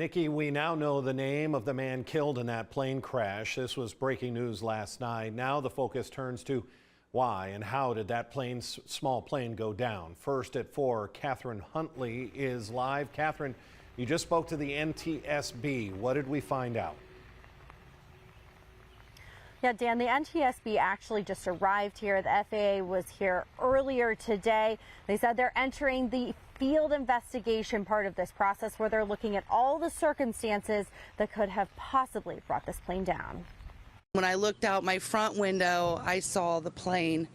Nikki, we now know the name of the man killed in that plane crash. This was breaking news last night. Now the focus turns to why and how did that small plane go down? First at 4, Catherine Huntley is live. Catherine, you just spoke to the NTSB. What did we find out? Yeah, Dan, the NTSB actually just arrived here. The FAA was here earlier today. They said they're entering the field investigation part of this process where they're looking at all the circumstances that could have possibly brought this plane down. When I looked out my front window, I saw the plane,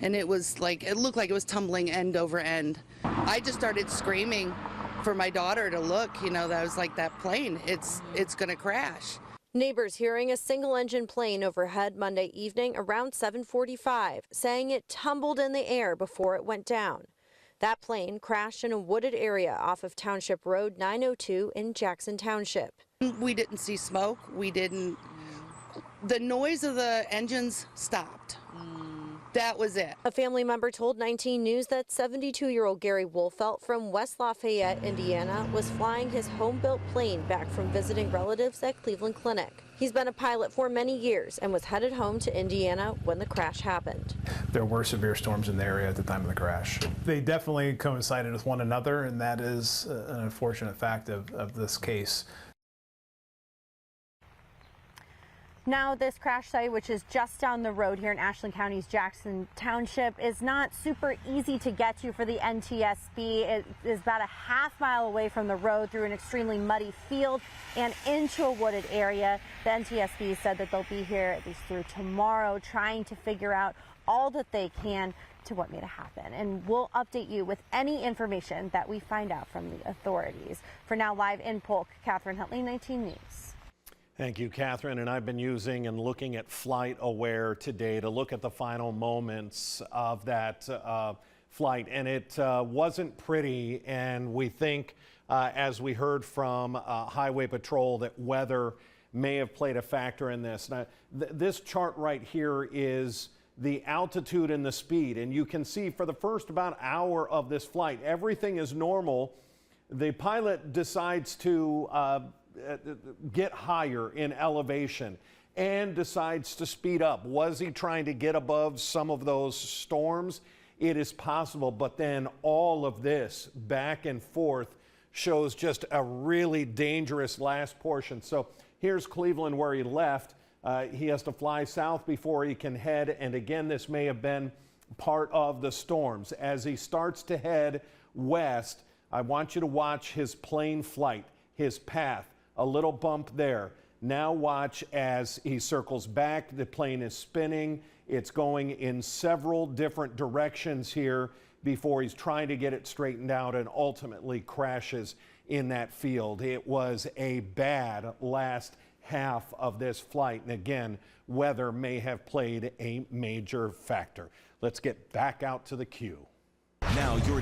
and it looked like it was tumbling end over end. I just started screaming for my daughter to look, that was like, that plane, it's going to crash. Neighbors hearing a single-engine plane overhead Monday evening around 7:45, saying it tumbled in the air before it went down. That plane crashed in a wooded area off of Township Road 902 in Jackson Township. We didn't see smoke. The noise of the engines stopped. That was it. A family member told 19 News that 72-year-old Gary Wolfelt from West Lafayette, Indiana, was flying his home-built plane back from visiting relatives at Cleveland Clinic. He's been a pilot for many years and was headed home to Indiana when the crash happened. There were severe storms in the area at the time of the crash. They definitely coincided with one another, and that is an unfortunate fact of this case. Now, this crash site, which is just down the road here in Ashland County's Jackson Township, is not super easy to get to for the NTSB. It is about a half-mile away from the road through an extremely muddy field and into a wooded area. The NTSB said that they'll be here at least through tomorrow trying to figure out all that they can to what made it happen. And we'll update you with any information that we find out from the authorities. For now, live in Polk, Catherine Huntley, 19 News. Thank you, Catherine. And I've been using and looking at Flight Aware today to look at the final moments of that flight. And it wasn't pretty. And we think, as we heard from Highway Patrol, that weather may have played a factor in this. Now, this chart right here is the altitude and the speed. And you can see for the first about hour of this flight, everything is normal. The pilot decides to get higher in elevation and decides to speed up. Was he trying to get above some of those storms? It is possible, but then all of this back and forth shows just a really dangerous last portion. So here's Cleveland where he left. He has to fly south before he can head, and again, this may have been part of the storms. As he starts to head west, I want you to watch his plane flight, his path. A little bump there. Now watch as he circles back. The plane is spinning. It's going in several different directions here before he's trying to get it straightened out and ultimately crashes in that field. It was a bad last half of this flight. And again, weather may have played a major factor. Let's get back out to the queue. Now you're